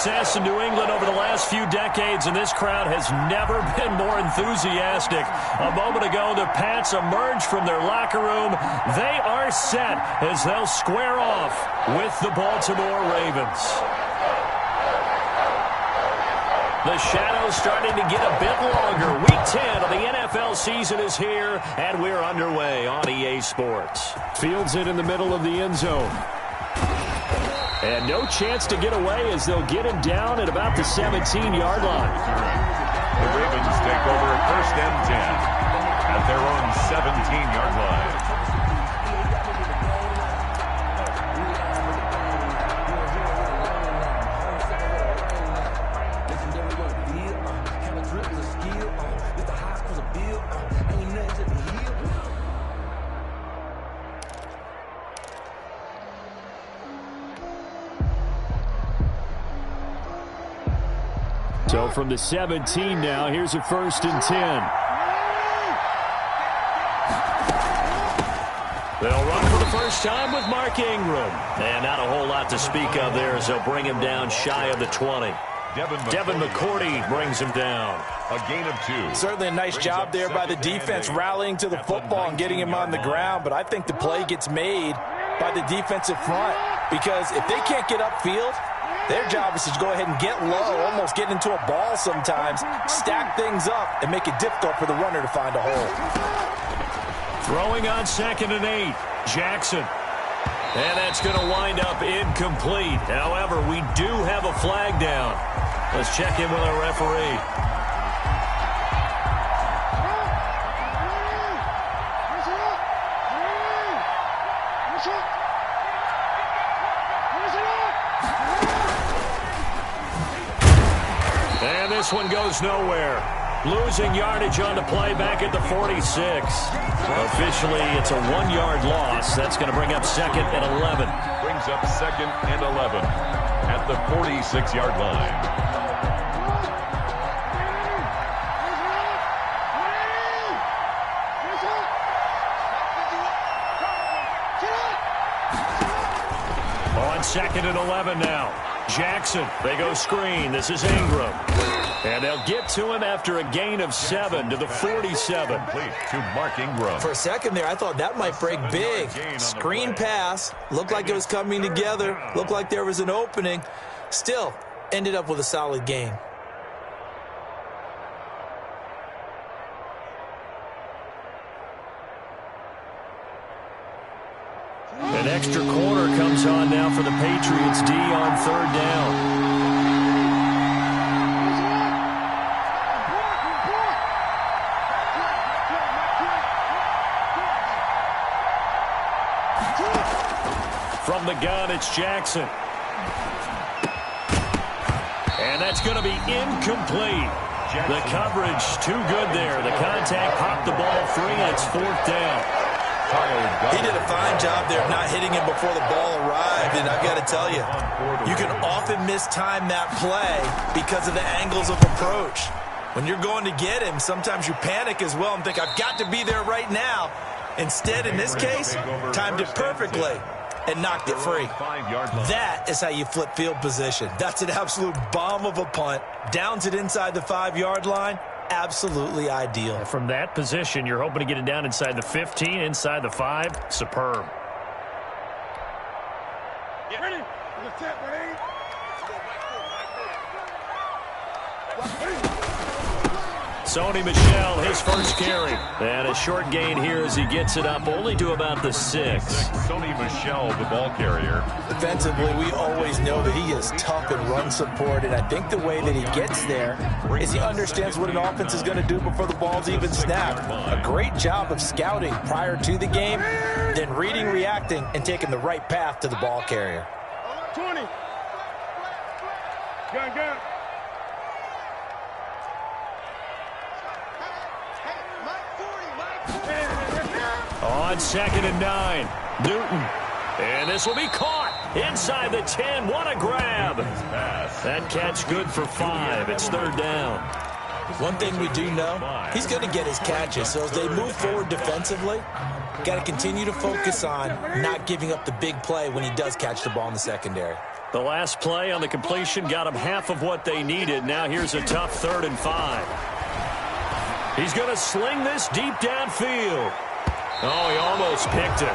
success in New England over the last few decades, and this crowd has never been more enthusiastic. A moment ago, the Pats emerged from their locker room. They are set as they'll square off with the Baltimore Ravens. The shadow's starting to get a bit longer. Week 10 of the NFL season is here, and we're underway on EA Sports. Fields it in the middle of the end zone. And no chance to get away as they'll get him down at about the 17-yard line. The Ravens take over at 1st and 10 at their own 17-yard line. So from the 17 now, here's a 1st and 10. They'll run for the first time with Mark Ingram. And not a whole lot to speak of there as they'll bring him down shy of the 20. Devin McCourty brings him down. A gain of 2. Certainly a nice job there by the defense rallying to the football and getting him on the ground. But I think the play gets made by the defensive front, because if they can't get upfield, their job is to go ahead and get low, almost get into a ball sometimes, stack things up, and make it difficult for the runner to find a hole. Throwing on 2nd and 8, Jackson. And that's going to wind up incomplete. However, we do have a flag down. Let's check in with our referee. And this one goes nowhere. Losing yardage on the play back at the 46. Officially, it's a 1-yard loss. That's going to bring up 2nd and 11. Brings up 2nd and 11 at the 46-yard line. On 2nd and 11 now. Jackson, they go screen. This is Ingram. And they'll get to him after a gain of 7 to the 47. Complete to Mark Ingram. For a second there, I thought that might break big. Screen pass. Looked like it was coming together. Looked like there was an opening. Still, ended up with a solid gain. An extra corner comes on now for the Patriots D on 3rd down. From the gun, it's Jackson. And that's going to be incomplete. The coverage too good there. The contact popped the ball free, and it's 4th down. He did a fine job there of not hitting him before the ball arrived, and I've got to tell you, you can often mistime that play because of the angles of approach. When you're going to get him, sometimes you panic as well and think, I've got to be there right now. Instead, in this case, timed it perfectly and knocked it free. That is how you flip field position. That's an absolute bomb of a punt. Downs it inside the 5-yard line. Absolutely ideal. From that position, you're hoping to get it down inside the 15, inside the 5. Superb. Get ready. Sony Michel, his first carry. And a short gain here as he gets it up only to about the 6. Sony Michel, the ball carrier. Defensively, we always know that he is tough in run support, and I think the way that he gets there is he understands what an offense is going to do before the ball's even snapped. A great job of scouting prior to the game, then reading, reacting, and taking the right path to the ball carrier. 20. Gun. On 2nd and 9, Newton. And this will be caught inside the 10. What a grab. That catch good for 5. It's 3rd down. One thing we do know, he's going to get his catches. So as they move forward defensively, got to continue to focus on not giving up the big play when he does catch the ball in the secondary. The last play on the completion got them half of what they needed. Now here's a tough 3rd and 5. He's going to sling this deep downfield. Oh, he almost picked it.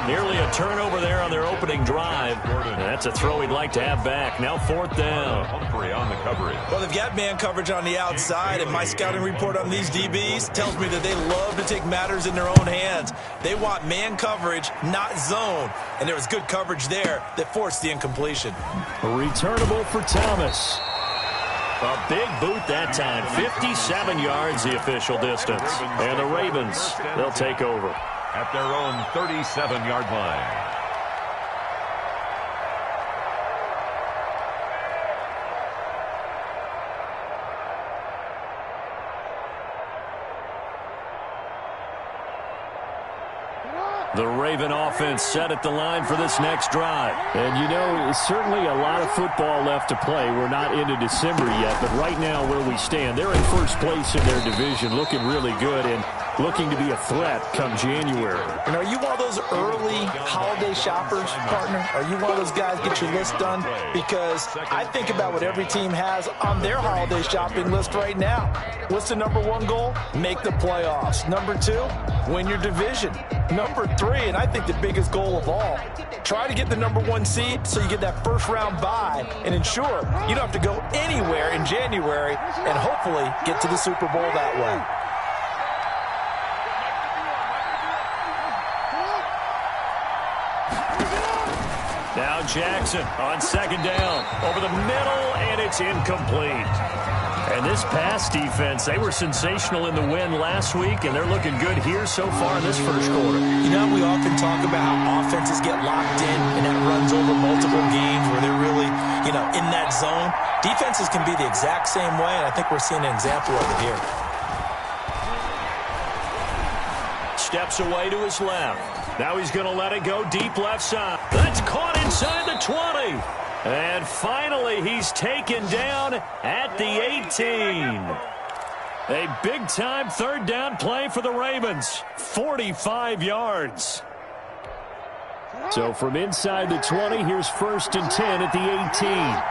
Nearly a turnover there on their opening drive. And that's a throw he'd like to have back. Now 4th down. Humphrey on the coverage. Well, they've got man coverage on the outside, and my scouting report on these DBs tells me that they love to take matters in their own hands. They want man coverage, not zone. And there was good coverage there that forced the incompletion. Returnable for Thomas. A big boot that time. 57 yards the official distance. And the Ravens, they'll take over. At their own 37-yard line. The Raven offense set at the line for this next drive. And, you know, certainly a lot of football left to play. We're not into December yet, but right now where we stand, they're in first place in their division, looking really good and looking to be a threat come January. And are you one of those early holiday shoppers, partner? Are you one of those guys get your list done? Because I think about what every team has on their holiday shopping list right now. What's the number 1 goal? Make the playoffs. Number 2, win your division. Number 3, and I think the biggest goal of all, try to get the number 1 seed so you get that first round bye and ensure you don't have to go anywhere in January and hopefully get to the Super Bowl that way. Now Jackson on 2nd down. Over the middle, and it's incomplete. And this pass defense, they were sensational in the win last week, and they're looking good here so far in this first quarter. You know, we often talk about how offenses get locked in, and that runs over multiple games where they're really, you know, in that zone. Defenses can be the exact same way, and I think we're seeing an example of it here. Steps away to his left. Now he's going to let it go deep left side. That's caught inside the 20. And finally, he's taken down at the 18. A big-time 3rd down play for the Ravens. 45 yards. So from inside the 20, here's 1st and 10 at the 18.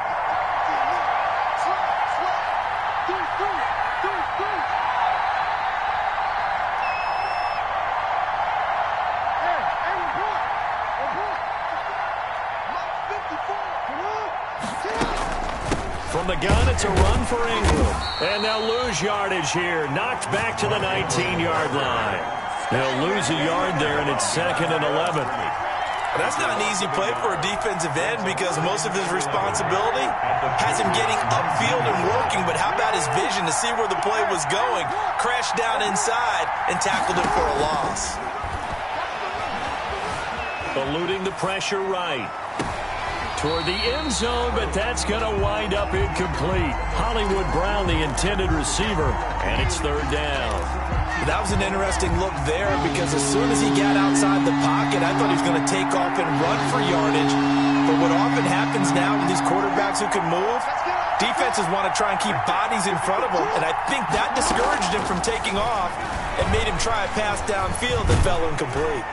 From the gun, it's a run for England. And they'll lose yardage here. Knocked back to the 19-yard line. They'll lose a yard there, and it's 2nd and 11. That's not an easy play for a defensive end because most of his responsibility has him getting upfield and working, but how about his vision to see where the play was going? Crashed down inside and tackled it for a loss. Eluding the pressure right. Toward the end zone, but that's going to wind up incomplete. Hollywood Brown, the intended receiver, and it's 3rd down. That was an interesting look there because as soon as he got outside the pocket, I thought he was going to take off and run for yardage. But what often happens now with these quarterbacks who can move, defenses want to try and keep bodies in front of them, and I think that discouraged him from taking off and made him try a pass downfield that fell incomplete.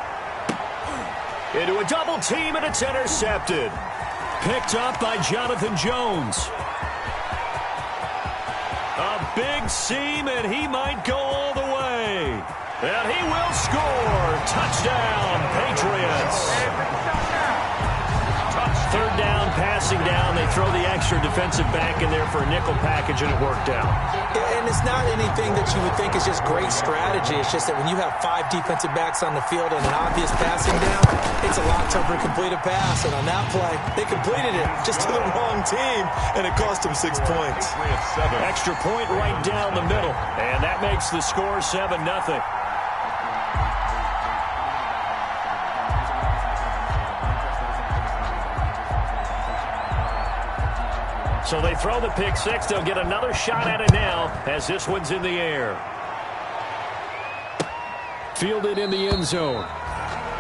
Into a double team, and it's intercepted. Picked up by Jonathan Jones. A big seam, and he might go all the way. And he will score. Touchdown, Patriots. 3rd down, passing down. They throw the extra defensive back in there for a nickel package, and it worked out. And it's not anything that you would think is just great strategy. It's just that when you have 5 defensive backs on the field and an obvious passing down, it's a lot tougher to complete a pass. And on that play, they completed it just to the wrong team, and it cost them 6 points. Extra point right down the middle, and that makes the score 7-0. So they throw the pick 6. They'll get another shot at it now as this one's in the air. Fielded in the end zone.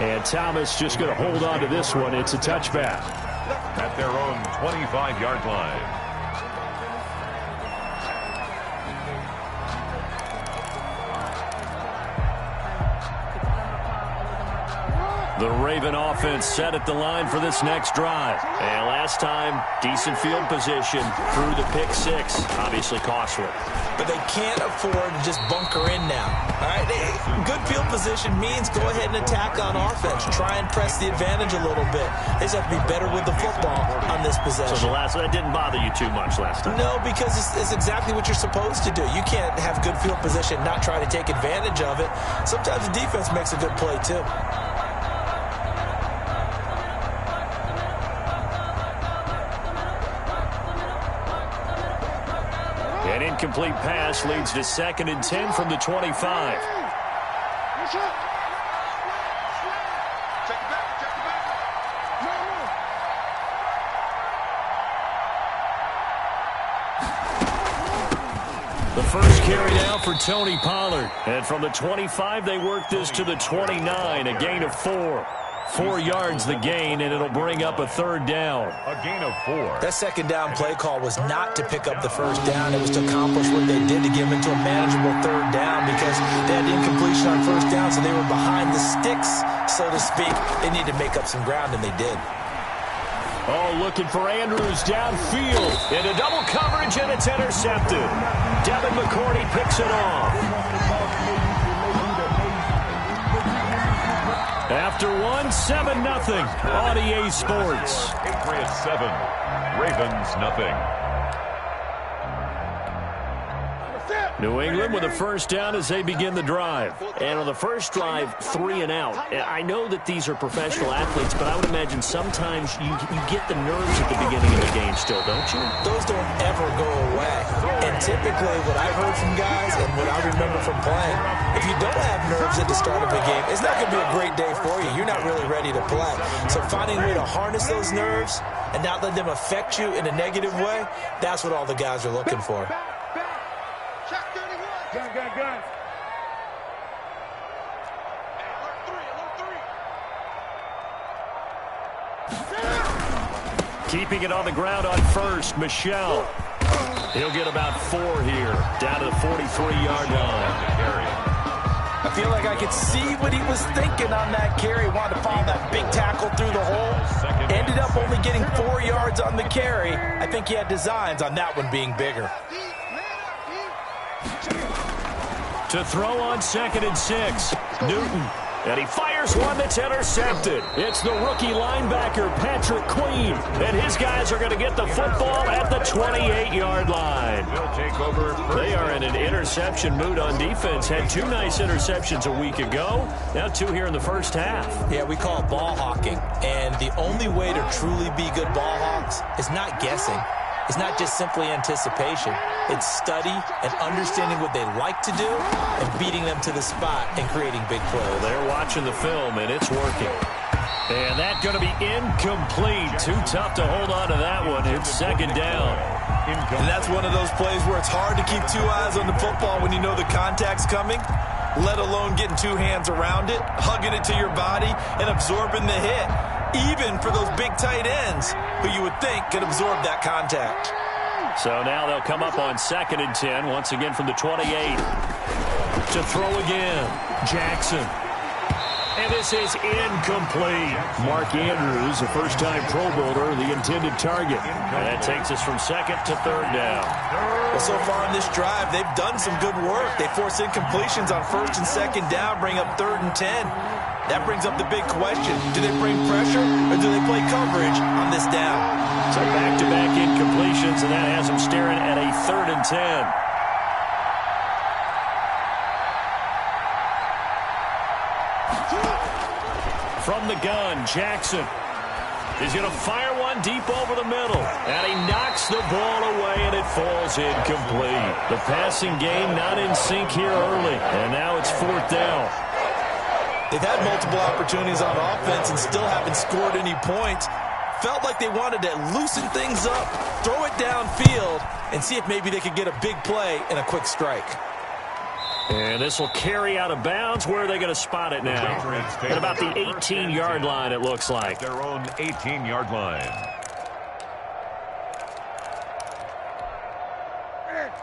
And Thomas just going to hold on to this one. It's a touchback. At their own 25-yard line. The Raven offense set at the line for this next drive. And last time, decent field position through the pick six. Obviously costly. But they can't afford to just bunker in now. All right, good field position means go ahead and attack on offense. Try and press the advantage a little bit. They just have to be better with the football on this possession. So that didn't bother you too much last time? No, because it's exactly what you're supposed to do. You can't have good field position, not try to take advantage of it. Sometimes the defense makes a good play too. An incomplete pass leads to 2nd and 10 from the 25. The first carry now for Tony Pollard. And from the 25, they work this to the 29, a gain of 4. 4 yards the gain, and it'll bring up a 3rd down. A gain of 4. That 2nd down play call was not to pick up the 1st down. It was to accomplish what they did to get them into a manageable 3rd down because they had incompletion on 1st down, so they were behind the sticks, so to speak. They needed to make up some ground, and they did. Oh, looking for Andrews downfield. Into double coverage, and it's intercepted. Devin McCourty picks it off. After 1, 7-0 on EA Sports. Victory at 7. Ravens nothing. New England with a first down as they begin the drive. And on the first drive, 3 and out. I know that these are professional athletes, but I would imagine sometimes you get the nerves at the beginning of the game still, don't you? Those don't ever go away. And typically what I've heard from guys and what I remember from playing, if you don't have nerves at the start of a game, it's not going to be a great day for you. You're not really ready to play. So finding a way to harness those nerves and not let them affect you in a negative way, that's what all the guys are looking for. Gun. Keeping it on the ground on first, Michelle. He'll get about 4 here, down to the 43-yard line. I feel like I could see what he was thinking on that carry. Wanted to follow that big tackle through the hole. Ended up only getting 4 yards on the carry. I think he had designs on that one being bigger. To throw on 2nd and 6, Newton. And he fires one that's intercepted. It's the rookie linebacker, Patrick Queen. And his guys are going to get the football at the 28-yard line. They are in an interception mood on defense. Had 2 nice interceptions a week ago. Now 2 here in the first half. Yeah, we call it ball hawking. And the only way to truly be good ball hawks is not guessing. It's not just simply anticipation. It's study and understanding what they like to do and beating them to the spot and creating big plays. They're watching the film, and it's working. And that's going to be incomplete. Too tough to hold on to that one. It's 2nd down. And that's one of those plays where it's hard to keep 2 eyes on the football when you know the contact's coming, let alone getting 2 hands around it, hugging it to your body, and absorbing the hit. Even for those big tight ends who you would think could absorb that contact. So now they'll come up on 2nd and 10, once again from the 28. To throw again, Jackson. And this is incomplete. Mark Andrews, a first-time Pro Bowler, the intended target. And that takes us from 2nd to 3rd down. Well, so far in this drive, they've done some good work. They force incompletions on 1st and 2nd down, bring up 3rd and 10. That brings up the big question. Do they bring pressure or do they play coverage on this down? So back-to-back incompletions, and that has them staring at a 3rd and 10. From the gun, Jackson is going to fire one deep over the middle. And he knocks the ball away, and it falls incomplete. The passing game not in sync here early. And now it's 4th down. They've had multiple opportunities on offense and still haven't scored any points. Felt like they wanted to loosen things up, throw it downfield, and see if maybe they could get a big play and a quick strike. And this will carry out of bounds. Where are they going to spot it now? At about the 18-yard line, it looks like. Their own 18-yard line.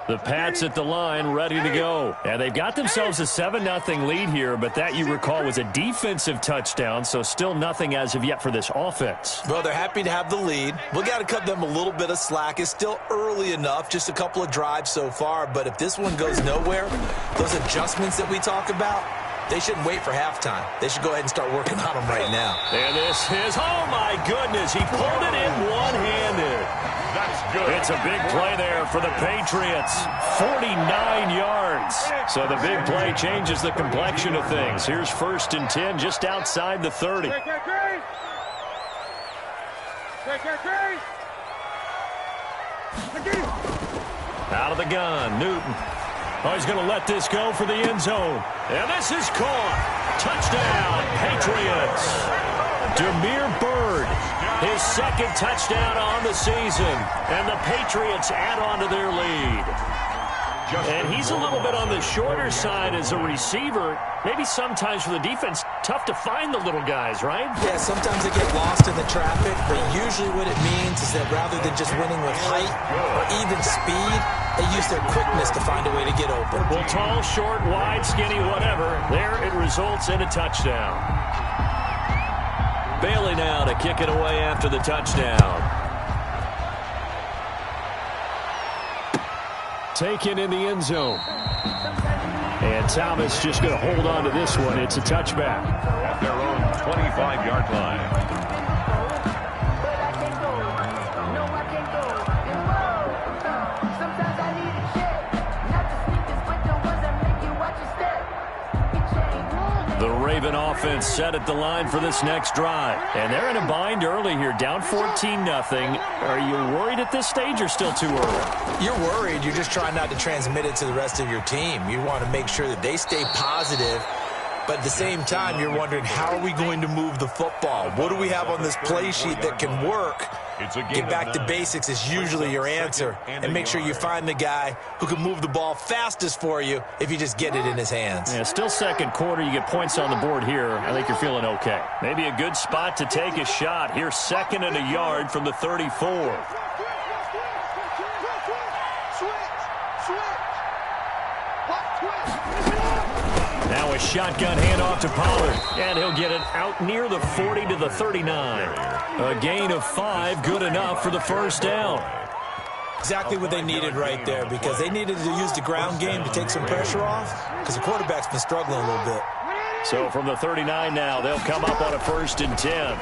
The Pats at the line, ready to go. And they've got themselves a 7-0 lead here, but that, you recall, was a defensive touchdown, so still nothing as of yet for this offense. Well, they're happy to have the lead. We got to cut them a little bit of slack. It's still early enough, just a couple of drives so far, but if this one goes nowhere, those adjustments that we talk about, they shouldn't wait for halftime. They should go ahead and start working on them right now. And this is, oh my goodness, he pulled it in one-handed. That's good. It's a big play there for the Patriots. 49 yards. So the big play changes the complexion of things. Here's 1st and 10 just outside the 30. Out of the gun, Newton. Oh, he's going to let this go for the end zone. And this is caught. Touchdown, Patriots. Demir Bird, his 2nd touchdown on the season. And the Patriots add on to their lead. And he's a little bit on the shorter side as a receiver. Maybe sometimes for the defense, tough to find the little guys, right? Yeah, sometimes they get lost in the traffic, but usually what it means is that rather than just winning with height or even speed, they use their quickness to find a way to get open. Well, tall, short, wide, skinny, whatever. There it results in a touchdown. Bailey now to kick it away after the touchdown. Taken in the end zone. And Thomas just going to hold on to this one. It's a touchback. At their own 25-yard line. The Raven offense set at the line for this next drive. And they're in a bind early here, down 14-0. Are you worried at this stage or still too early? You're worried. You're just trying not to transmit it to the rest of your team. You want to make sure that they stay positive. But at the same time, you're wondering, how are we going to move the football? What do we have on this play sheet that can work? Get back to basics is usually your answer. And make sure you find the guy who can move the ball fastest for you if you just get it in his hands. Yeah, still 2nd quarter. You get points on the board here. I think you're feeling okay. Maybe a good spot to take a shot. Here's 2nd and a yard from the 34. Now a shotgun handoff to Pollard, and he'll get it out near the 40 to the 39. A gain of 5, good enough for the 1st down. Exactly what they needed right there, because they needed to use the ground game to take some pressure off, because the quarterback's been struggling a little bit. So from the 39 now, they'll come up on a 1st and 10.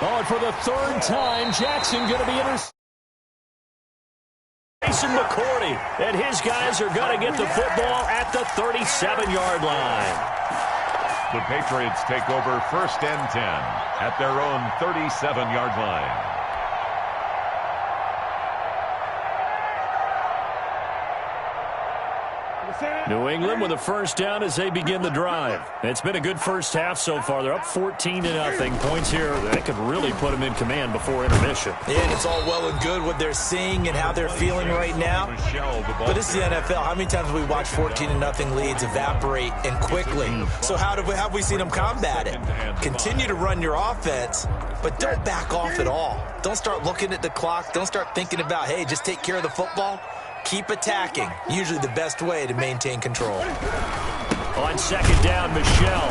Oh, and for the 3rd time, Jackson going to be intercepted. Mason McCourty and his guys are going to get the football at the 37-yard line. The Patriots take over 1st and 10 at their own 37-yard line. New England with a 1st down as they begin the drive. It's been a good first half so far. They're up 14-0. Points here that could really put them in command before intermission. Yeah, and it's all well and good what they're seeing and how they're feeling right now. But it's the NFL. How many times have we watched 14-0 leads evaporate and quickly? So how have we seen them combat it? Continue to run your offense, but don't back off at all. Don't start looking at the clock. Don't start thinking about, hey, just take care of the football. Keep attacking. Usually the best way to maintain control. On 2nd down, Michel.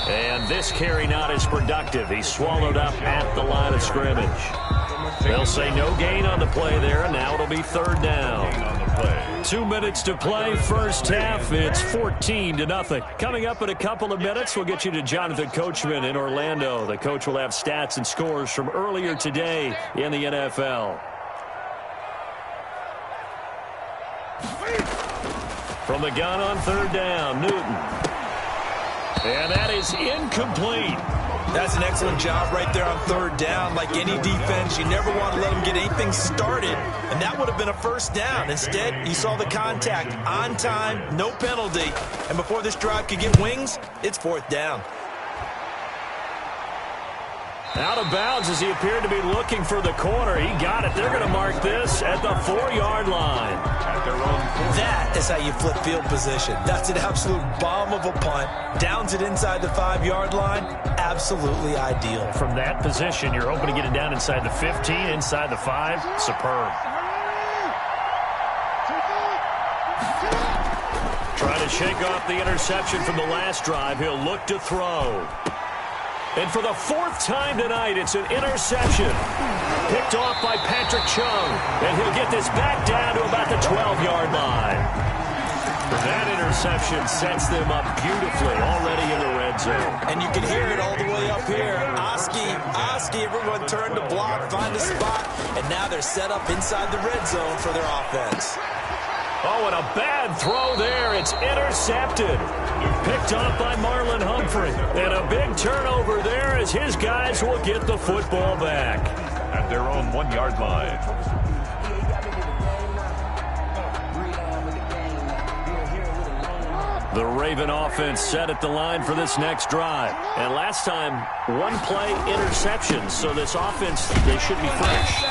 And this carry not as productive. He's swallowed up at the line of scrimmage. They'll say no gain on the play there, and now it'll be 3rd down. 2 minutes to play, first half. It's 14-0. Coming up in a couple of minutes, we'll get you to Jonathan Coachman in Orlando. The coach will have stats and scores from earlier today in the NFL. From the gun on 3rd down, Newton. And that is incomplete. That's an excellent job right there on 3rd down. Like any defense, you never want to let them get anything started, and that would have been a 1st down. Instead, you saw the contact on time, no penalty, and before this drive could get wings, it's 4th down. Out of bounds as he appeared to be looking for the corner. He got it. They're going to mark this at the 4-yard line. At their own 4. That is how you flip field position. That's an absolute bomb of a punt. Downs it inside the 5-yard line. Absolutely ideal. From that position, you're hoping to get it down inside the 15, inside the 5. Superb. Trying to shake off the interception from the last drive. He'll look to throw. And for the 4th time tonight, it's an interception. Picked off by Patrick Chung. And he'll get this back down to about the 12-yard line. That interception sets them up beautifully already in the red zone. And you can hear it all the way up here. Oski, everyone turned to block, find a spot, and now they're set up inside the red zone for their offense. Oh, and a bad throw there. It's intercepted. Picked off by Marlon Humphrey. And a big turnover there as his guys will get the football back. At their own 1-yard line. The Raven offense set at the line for this next drive. And last time, 1-play interceptions. So this offense, they should be fresh.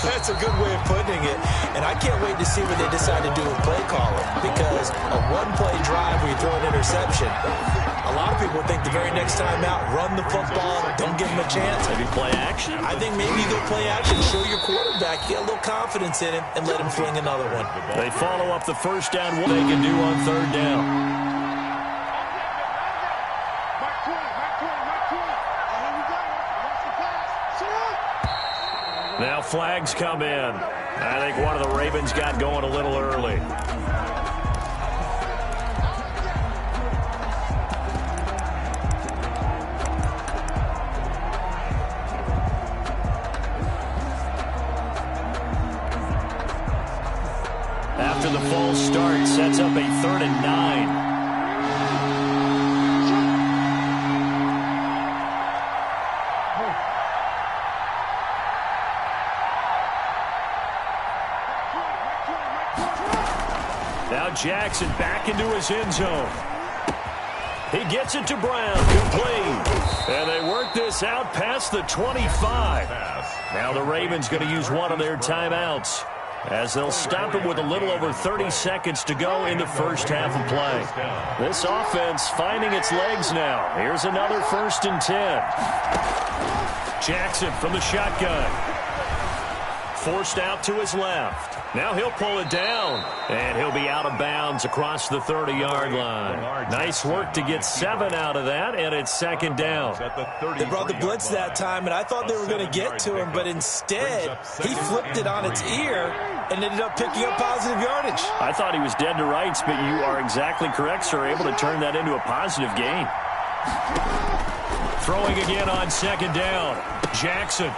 That's a good way of putting it. And I can't wait to see what they decide to do with play calling. Because a 1-play drive where you throw an interception, a lot of people think the very next time out, run the football, don't give them a chance. Maybe play action? I think maybe you go play action, show your quarterback, get a little confidence in him, and let him fling another one. They follow up the first down, what they can do on 3rd down. Now flags come in. I think one of the Ravens got going a little early. After the false start, sets up a 3rd and 9. Now Jackson back into his end zone. He gets it to Brown, complete. And they work this out past the 25. Now the Ravens going to use one of their timeouts as they'll stop it with a little over 30 seconds to go in the first half of play. This offense finding its legs now. Here's another 1st and 10. Jackson from the shotgun. Forced out to his left. Now he'll pull it down, and he'll be out of bounds across the 30-yard line. Nice work to get 7 out of that, and it's 2nd down. They brought the blitz that time, and I thought they were going to get to him, but instead he flipped it on its ear and ended up picking up positive yardage. I thought he was dead to rights, but you are exactly correct, sir, able to turn that into a positive gain. Throwing again on 2nd down. Jackson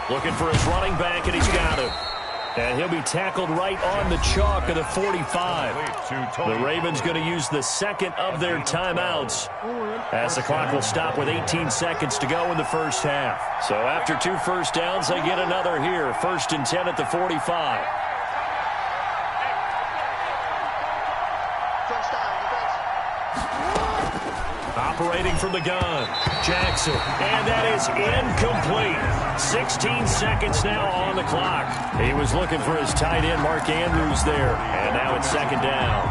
looking for his running back, and he's got him. And he'll be tackled right on the chalk of the 45. The Ravens going to use the 2nd of their timeouts as the clock will stop with 18 seconds to go in the first half. So after 2 first downs, they get another here. 1st and 10 at the 45. Operating from the gun, Jackson, and that is incomplete. 16 seconds now on the clock. He was looking for his tight end, Mark Andrews, there, and now it's 2nd down.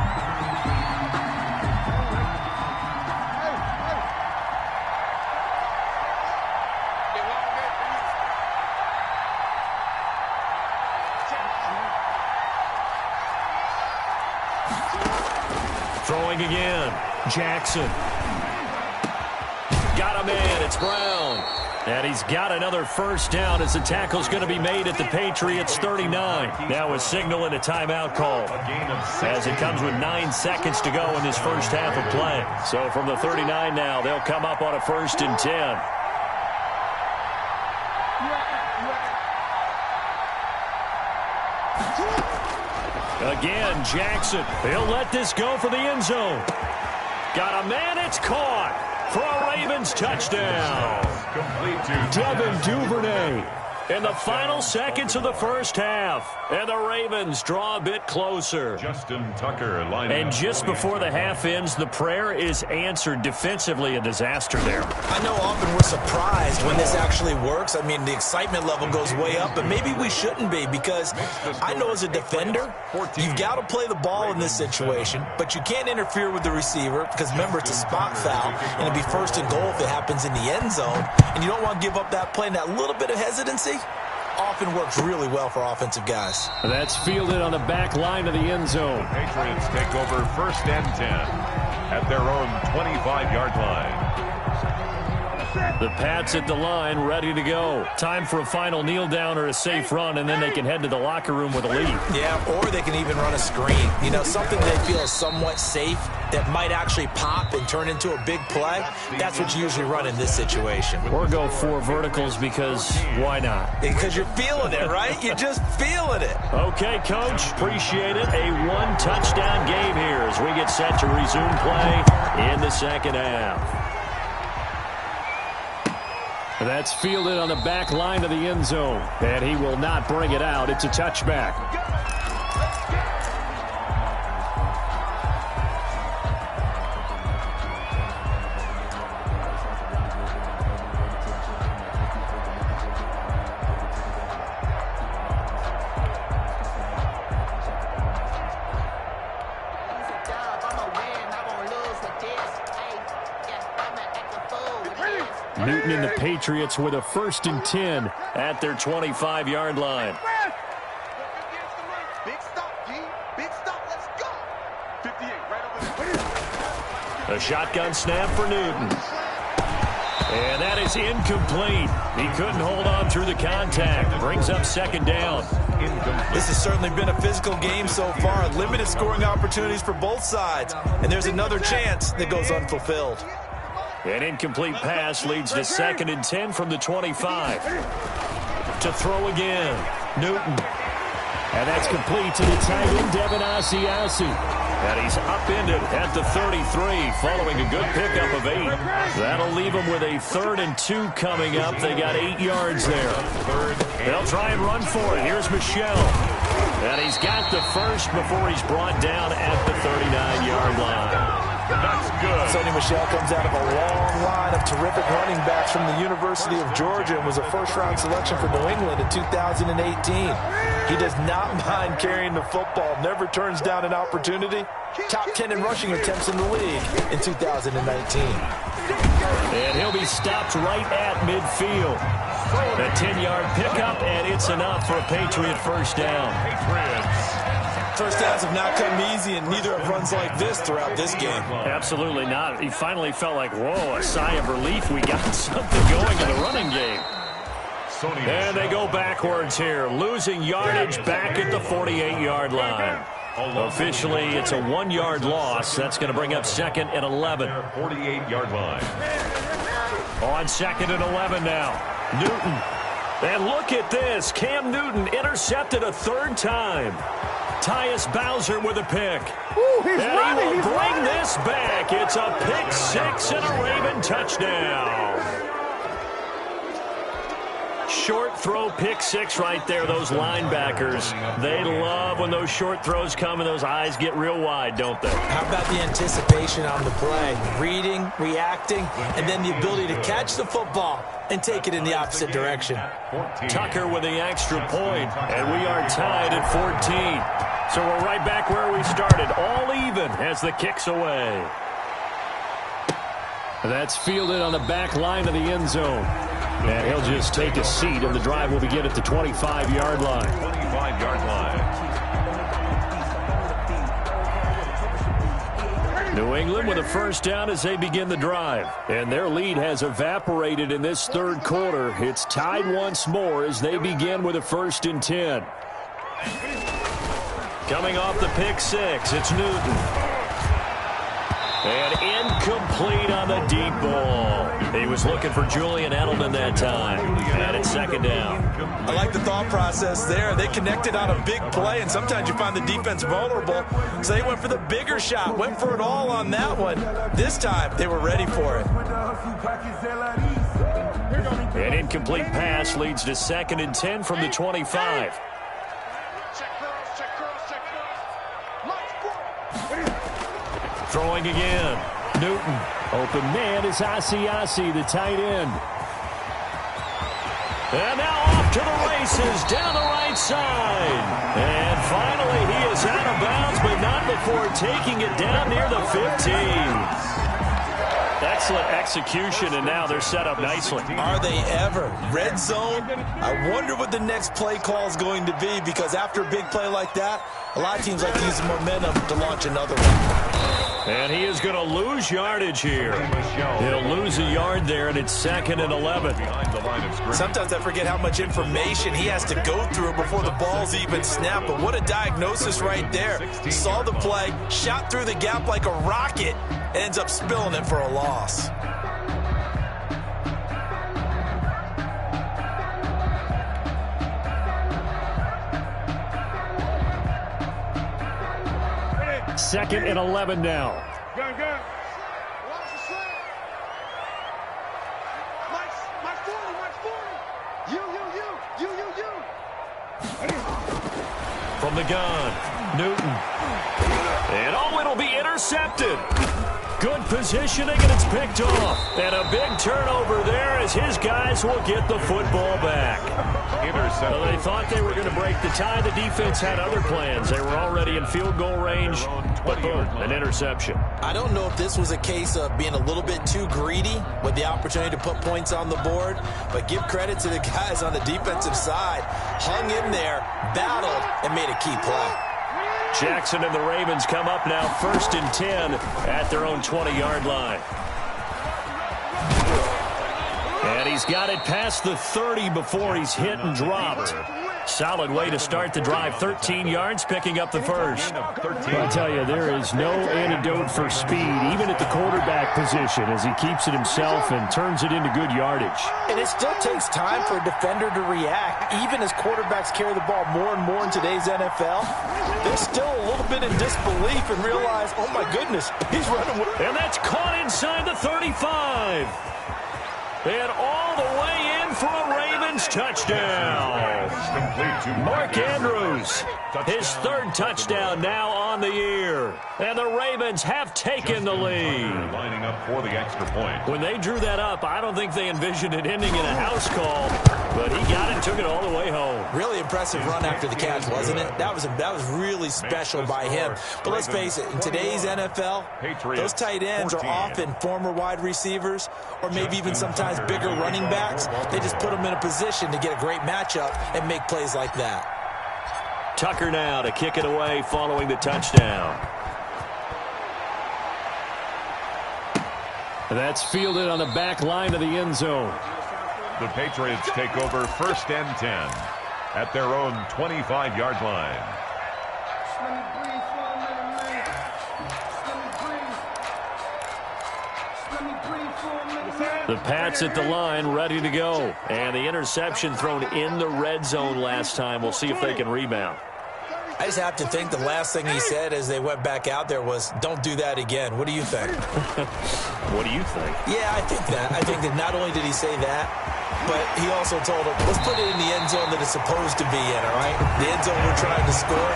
Throwing again, Jackson. Got a man, it's Brown. And he's got another 1st down as the tackle's going to be made at the Patriots 39. Now a signal and a timeout call as it comes with 9 seconds to go in this first half of play. So from the 39 now, they'll come up on a 1st and 10. Again, Jackson. He'll let this go for the end zone. Got a man, it's caught. For a Ravens touchdown. Complete to Devin Duvernay. in the final seconds of the first half. And the Ravens draw a bit closer. Justin Tucker lining And just before the half ends, the prayer is answered. Defensively, a disaster there. I know often we're surprised when this actually works. I mean, the excitement level goes way up, but maybe we shouldn't be, because I know as a defender, you've got to play the ball in this situation, but you can't interfere with the receiver because, remember, it's a spot foul, and it'll be first and goal if it happens in the end zone, and you don't want to give up that play, and that little bit of hesitancy often works really well for offensive guys. That's fielded on the back line of the end zone. Patriots take over 1st and 10 at their own 25-yard line. The Pats at the line, ready to go. Time for a final kneel down or a safe run, and then they can head to the locker room with a lead. Yeah, or they can even run a screen. You know, something they feel is somewhat safe that might actually pop and turn into a big play. That's what you usually run in this situation. Or go 4 verticals, because why not? Because you're feeling it, right? You're just feeling it. Okay, Coach, appreciate it. A 1-touchdown game here as we get set to resume play in the second half. That's fielded on the back line of the end zone. And he will not bring it out. It's a touchback. Newton and the Patriots with a 1st and 10 at their 25-yard line. Big stop, G. Big stop. Let's go. 58, right over there. A shotgun snap for Newton. And that is incomplete. He couldn't hold on through the contact. Brings up 2nd down. This has certainly been a physical game so far. Limited scoring opportunities for both sides. And there's another chance that goes unfulfilled. An incomplete pass leads to 2nd and 10 from the 25. To throw again, Newton. And that's complete to the tight end, Devin Asiasi. And he's upended at the 33 following a good pickup of 8. That'll leave him with a 3rd and 2 coming up. They got 8 yards there. They'll try and run for it. Here's Michel. And he's got the first before he's brought down at the 39-yard line. That's good. Sony Michel comes out of a long line of terrific running backs from the University of Georgia and was a first-round selection for New England in 2018. He does not mind carrying the football, never turns down an opportunity. Top 10 in rushing attempts in the league in 2019. And he'll be stopped right at midfield. A 10-yard pickup, and it's enough for a Patriot first down. First downs have not come easy, and neither have runs like this throughout this game. Absolutely not. He finally felt like, whoa, a sigh of relief. We got something going in the running game. And they go backwards here, losing yardage back at the 48-yard line. Officially, it's a 1-yard loss. That's going to bring up 2nd and 11. 48-yard line. On 2nd and 11 now. Newton. And look at this. Cam Newton intercepted a 3rd time. Tyus Bowser with a pick. Ooh, and he will bring this back. It's a pick 6 and a Raven touchdown. Short throw pick 6 right there. Those linebackers, they love when those short throws come and those eyes get real wide, don't they? How about the anticipation on the play? Reading, reacting, and then the ability to catch the football and take it in the opposite direction. Tucker with the extra point, and we are tied at 14. So we're right back where we started, all even as the kick's away. That's fielded on the back line of the end zone. And he'll just take a seat, and the drive will begin at the 25-yard line. 25-yard line. New England with a first down as they begin the drive. And their lead has evaporated in this 3rd quarter. It's tied once more as they begin with a 1st and 10. Coming off the pick 6, it's Newton. And incomplete on the deep ball. He was looking for Julian Edelman that time. And it's 2nd down. I like the thought process there. They connected on a big play, and sometimes you find the defense vulnerable. So they went for the bigger shot, went for it all on that one. This time, they were ready for it. An incomplete pass leads to 2nd and 10 from the 25. Throwing again. Newton. Open man is Asiasi, the tight end. And now off to the races down the right side. And finally he is out of bounds, but not before taking it down near the 15. Excellent execution, and now they're set up nicely. Are they ever? Red zone? I wonder what the next play call is going to be, because after a big play like that, a lot of teams like to use the momentum to launch another one. And he is going to lose yardage here. He'll lose a yard there, and it's 2nd and 11. Sometimes I forget how much information he has to go through before the ball's even snapped. But what a diagnosis right there. Saw the play, shot through the gap like a rocket, and ends up spilling it for a loss. Second and 11 now. Go. Watch the slant. Mike 40. You. From the gun, Newton. And it'll be intercepted. Good positioning, and it's picked off. And a big turnover there as his guys will get the football back. Well, they thought they were going to break the tie. The defense had other plans. They were already in field goal range, but boom, an interception. I don't know if this was a case of being a little bit too greedy with the opportunity to put points on the board, but give credit to the guys on the defensive side. Hung in there, battled, and made a key play. Jackson and the Ravens come up now 1st and 10 at their own 20-yard line. And he's got it past the 30 before he's hit and dropped. Solid way to start the drive. 13 yards, picking up the first. I'll tell you, there is no antidote for speed, even at the quarterback position, as he keeps it himself and turns it into good yardage. And it still takes time for a defender to react. Even as quarterbacks carry the ball more and more in today's NFL, they're still a little bit in disbelief and realize, oh my goodness, he's running with it. And that's caught inside the 35. And all the way in for a Ravens touchdown. Mark Andrews, his 3rd touchdown now on the year. And the Ravens have taken the lead. Lining up for the extra point. When they drew that up, I don't think they envisioned it ending in a house call. But he got it and took it all the way home. Really impressive run after the catch, wasn't it? That was really special by him. But let's face it, in today's NFL, those tight ends are often former wide receivers or maybe even sometimes bigger running backs. They just put them in a position to get a great matchup and make plays like that. Tucker now to kick it away following the touchdown. That's fielded on the back line of the end zone. The Patriots take over 1st and 10 at their own 25-yard line. The Pats at the line, ready to go. And the interception thrown in the red zone last time. We'll see if they can rebound. I just have to think the last thing he said as they went back out there was, don't do that again. What do you think? What do you think? Yeah, I think that. I think that not only did he say that, but he also told him, let's put it in the end zone that it's supposed to be in, all right? The end zone we're trying to score.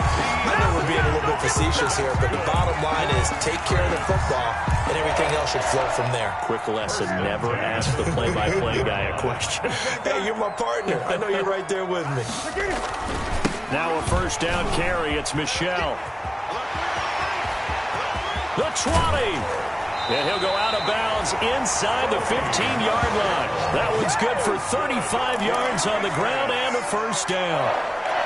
I know we're being a little bit facetious here, but the bottom line is take care of the football, and everything else should flow from there. Quick lesson, never ask the play-by-play guy a question. Hey, you're my partner. I know you're right there with me. Now a 1st down carry. It's Michel. The 20. And he'll go out of bounds inside the 15-yard line. That one's good for 35 yards on the ground and a 1st down.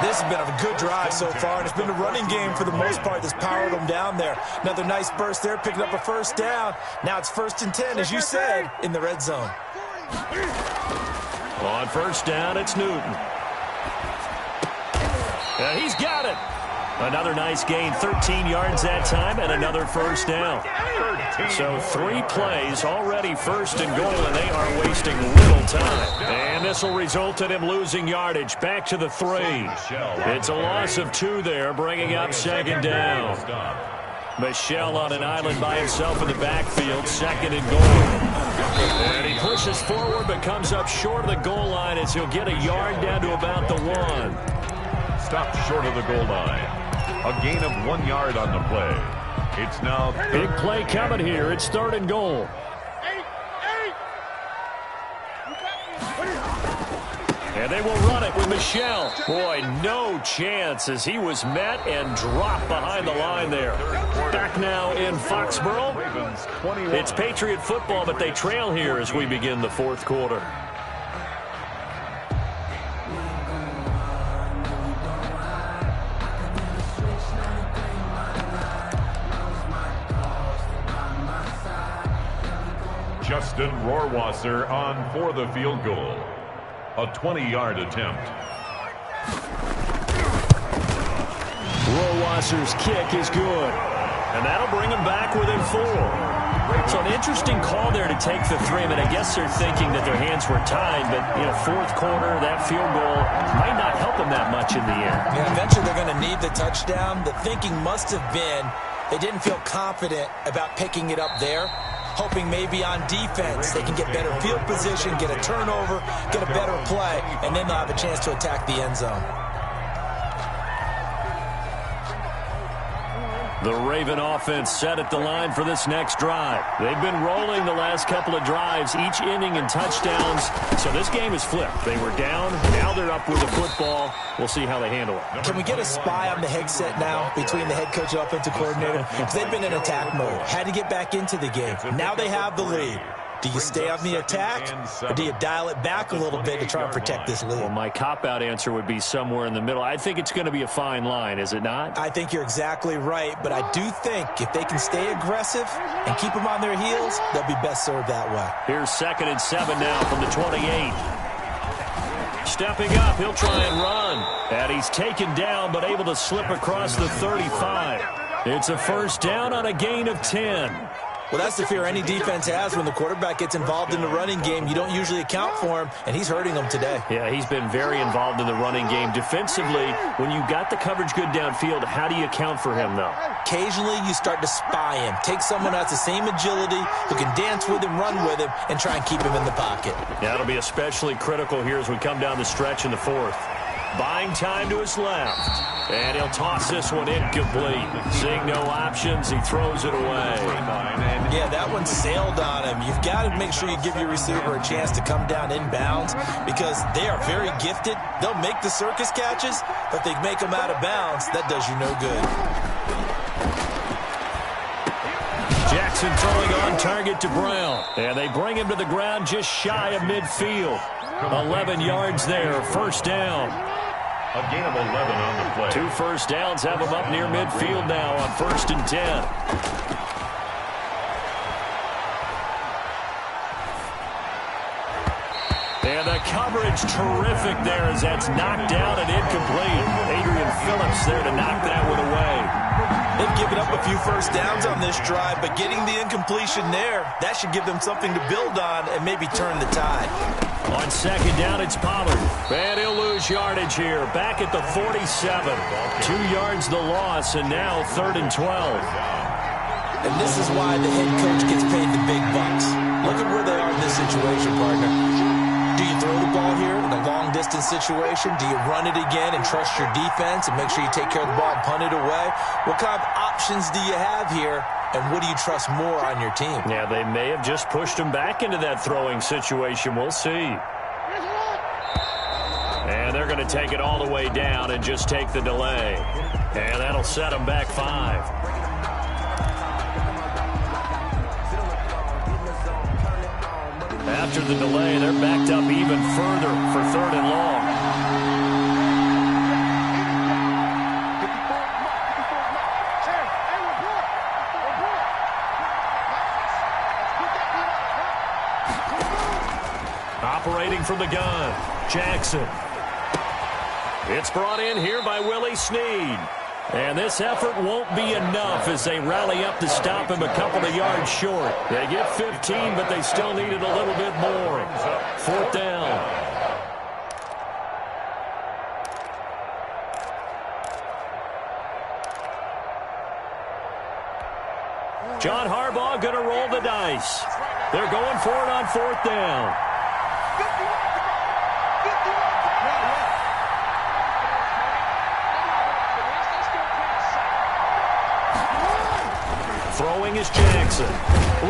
This has been a good drive so far, and it's been a running game for the most part that's powered them down there. Another nice burst there, picking up a 1st down. Now it's 1st and 10, as you said, in the red zone. On 1st down, it's Newton. And he's got it. Another nice gain, 13 yards that time, and another 1st down. So 3 plays, already 1st and goal, and they are wasting little time. And this will result in him losing yardage. Back to the 3. It's a loss of 2 there, bringing up 2nd down. Michel on an island by himself in the backfield, 2nd and goal. And he pushes forward but comes up short of the goal line as he'll get a yard down to about the 1. Stopped short of the goal line. A gain of 1 yard on the play. It's now big play coming here. It's 3rd and goal. And they will run it with Michel. Boy, no chance as he was met and dropped behind the line there. Back now in Foxborough. It's Patriot football, but they trail here as we begin the 4th quarter. Justin Rohrwasser on for the field goal. A 20-yard attempt. Rohrwasser's kick is good. And that'll bring him back within 4. So an interesting call there to take the 3. I mean, I guess they're thinking that their hands were tied, but, 4th quarter, that field goal might not help them that much in the end. Yeah, eventually they're going to need the touchdown. The thinking must have been they didn't feel confident about picking it up there, hoping maybe on defense they can get better field position, get a turnover, get a better play, and then they'll have a chance to attack the end zone. The Raven offense set at the line for this next drive. They've been rolling the last couple of drives, each inning in touchdowns. So this game is flipped. They were down. Now they're up with the football. We'll see how they handle it. Can we get a spy on the headset now between the head coach and offensive coordinator? Because they've been in attack mode. Had to get back into the game. Now they have the lead. Do you stay on the attack, or do you dial it back a little bit to try and protect this lead? Well, my cop-out answer would be somewhere in the middle. I think it's going to be a fine line, is it not? I think you're exactly right, but I do think if they can stay aggressive and keep them on their heels, they'll be best served that way. Here's 2nd and 7 now from the 28. Stepping up, he'll try and run. And he's taken down, but able to slip across the 35. It's a 1st down on a gain of 10. Well, that's the fear any defense has when the quarterback gets involved in the running game. You don't usually account for him, and he's hurting them today. Yeah, he's been very involved in the running game. Defensively, when you got the coverage good downfield, how do you account for him, though? Occasionally, you start to spy him. Take someone who has the same agility, who can dance with him, run with him, and try and keep him in the pocket. Yeah, that'll be especially critical here as we come down the stretch in the 4th. Buying time to his left. And he'll toss this one incomplete. Seeing no options, he throws it away. Yeah, that one sailed on him. You've got to make sure you give your receiver a chance to come down inbounds because they are very gifted. They'll make the circus catches, but they make them out of bounds. That does you no good. Jackson throwing on target to Brown. And they bring him to the ground just shy of midfield. 11 yards there, 1st down. A gain of 11 on the play. 2 first downs have him up near midfield now on 1st and 10. And the coverage terrific there as that's knocked down and incomplete. Adrian Phillips there to knock that one away. They've given up a few 1st downs on this drive, but getting the incompletion there, that should give them something to build on and maybe turn the tide. On 2nd down, it's Pollard. And he'll lose yardage here. Back at the 47. 2 yards the loss, and now 3rd and 12. And this is why the head coach gets paid the big bucks. Look at where they are in this situation, partner. Do you throw the ball here in a long-distance situation? Do you run it again and trust your defense and make sure you take care of the ball and punt it away? What kind of options do you have here, and what do you trust more on your team? Yeah, they may have just pushed him back into that throwing situation. We'll see. And they're going to take it all the way down and just take the delay. And that'll set them back 5. After the delay, they're backed up even further for 3rd and long. Operating from the gun, Jackson. It's brought in here by Willie Snead. And this effort won't be enough as they rally up to stop him a couple of yards short. They get 15, but they still needed a little bit more. 4th down. John Harbaugh going to roll the dice. They're going for it on 4th down. Throwing is Jackson.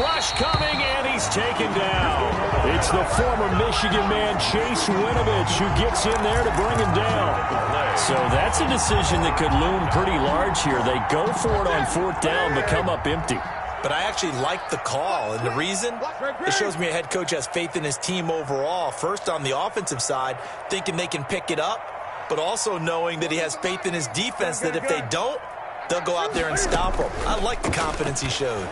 Rush coming, and he's taken down. It's the former Michigan man, Chase Winovich, who gets in there to bring him down. So that's a decision that could loom pretty large here. They go for it on 4th down, but come up empty. But I actually like the call, and the reason? It shows me a head coach has faith in his team overall. First, on the offensive side, thinking they can pick it up, but also knowing that he has faith in his defense that if they don't, they'll go out there and stop him. I like the confidence he showed.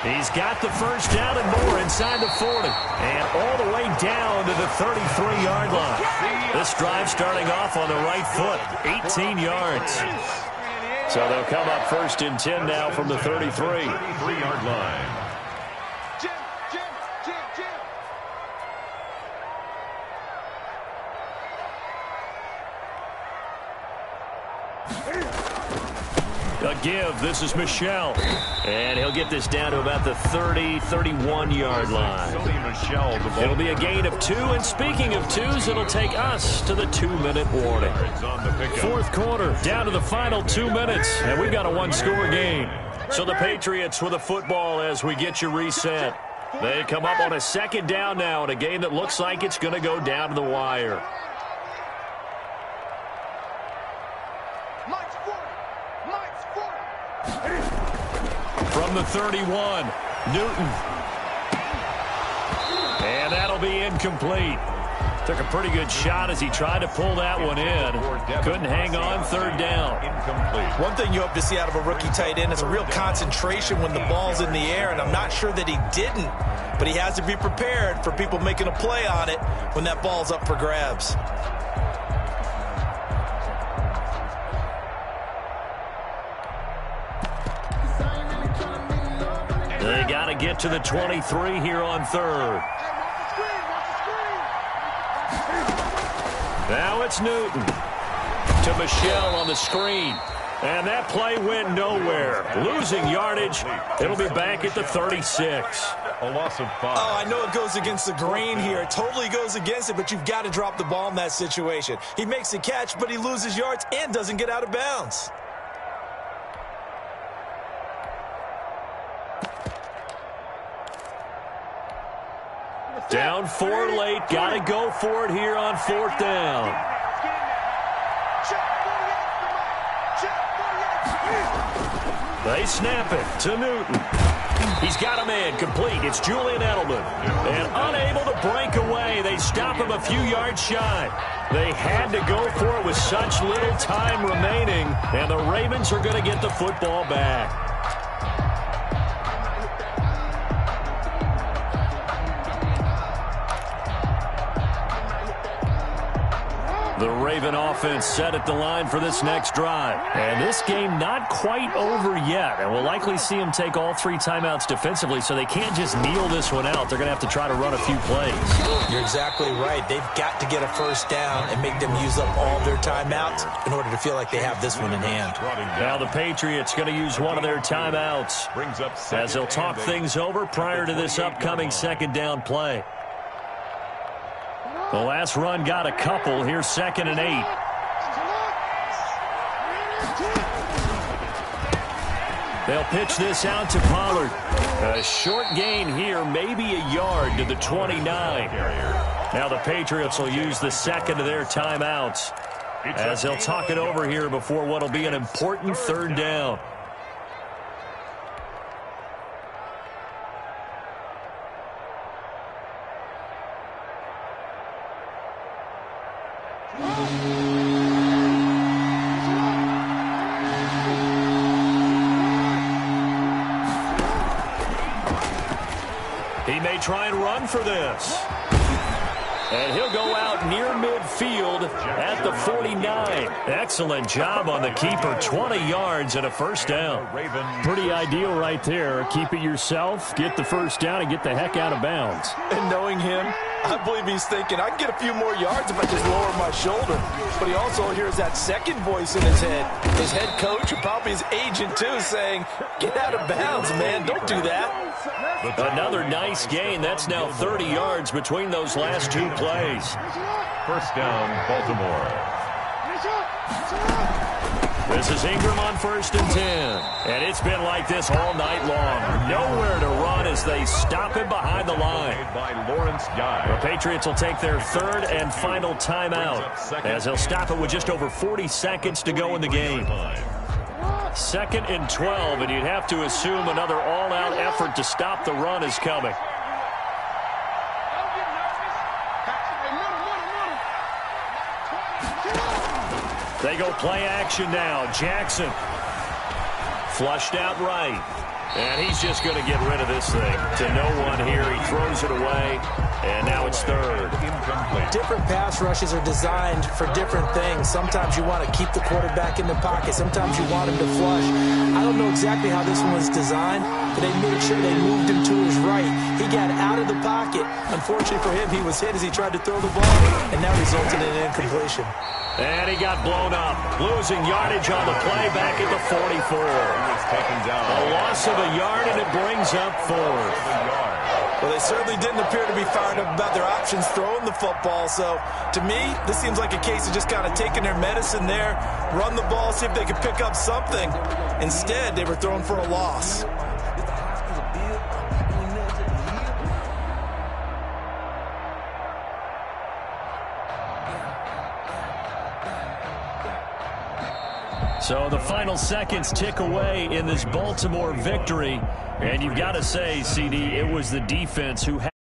He's got the first down and more inside the 40. And all the way down to the 33-yard line. This drive starting off on the right foot. 18 yards. So they'll come up 1st and 10 now from the 33. 33-yard line. A give. This is Michel. And he'll get this down to about the 30, 31-yard line. It'll be a gain of 2. And speaking of 2s, it'll take us to the 2-minute warning. 4th quarter, down to the final 2 minutes. And we've got a 1-score game. So the Patriots with a football as we get you reset. They come up on a 2nd down now in a game that looks like it's going to go down to the wire. From the 31, Newton. And that'll be incomplete. Took a pretty good shot as he tried to pull that one in. Couldn't hang on, 3rd down. Incomplete. One thing you hope to see out of a rookie tight end is a real concentration when the ball's in the air, and I'm not sure that he didn't, but he has to be prepared for people making a play on it when that ball's up for grabs. They got to get to the 23 here on 3rd. Now it's Newton to Michel on the screen. And that play went nowhere. Losing yardage. It'll be back at the 36. A loss of 5. Oh, I know it goes against the grain here. It totally goes against it, but you've got to drop the ball in that situation. He makes the catch, but he loses yards and doesn't get out of bounds. Down 4 late. Got to go for it here on 4th down. They snap it to Newton. He's got a man complete. It's Julian Edelman. And unable to break away. They stop him a few yards shy. They had to go for it with such little time remaining. And the Ravens are going to get the football back. The Raven offense set at the line for this next drive. And this game not quite over yet. And we'll likely see them take all 3 timeouts defensively, so they can't just kneel this one out. They're going to have to try to run a few plays. You're exactly right. They've got to get a first down and make them use up all their timeouts in order to feel like they have this one in hand. Now the Patriots going to use one of their timeouts as they'll talk things over prior to this upcoming 2nd down play. The last run got a couple. Here's 2nd and 8. They'll pitch this out to Pollard. A short gain here, maybe a yard to the 29. Now the Patriots will use the 2nd of their timeouts as they'll talk it over here before what will be an important 3rd down. He may try and run for this. And he'll go out near midfield at the 49. Excellent job on the keeper. 20 yards and a first down. Pretty ideal right there. Keep it yourself, get the first down, and get the heck out of bounds. And knowing him, I believe he's thinking, I can get a few more yards if I just lower my shoulder. But he also hears that second voice in his head. His head coach, and probably his agent too, saying, get out of bounds, man. Don't do that. Another nice gain. That's now 30 yards between those last two plays. First down, Baltimore. This is Ingram on 1st and 10. And it's been like this all night long. Nowhere to run as they stop him behind the line. By Lawrence Guy. The Patriots will take their third and final timeout as they'll stop it with just over 40 seconds to go in the game. 2nd and 12, and you'd have to assume another all-out effort to stop the run is coming. They go play action now. Jackson flushed out right. And he's just going to get rid of this thing to no one here. He throws it away, and now it's third. Different pass rushes are designed for different things. Sometimes you want to keep the quarterback in the pocket. Sometimes you want him to flush. I don't know exactly how this one was designed, but they made sure they moved him to his right. He got out of the pocket. Unfortunately for him, he was hit as he tried to throw the ball, and that resulted in an incompletion. And he got blown up, losing yardage on the play back at the 44. A loss of a yard, and it brings up 4th. Well, they certainly didn't appear to be fired up about their options throwing the football. So, to me, this seems like a case of just kind of taking their medicine there, run the ball, see if they could pick up something. Instead, they were throwing for a loss. So the final seconds tick away in this Baltimore victory. And you've got to say, CD, it was the defense who had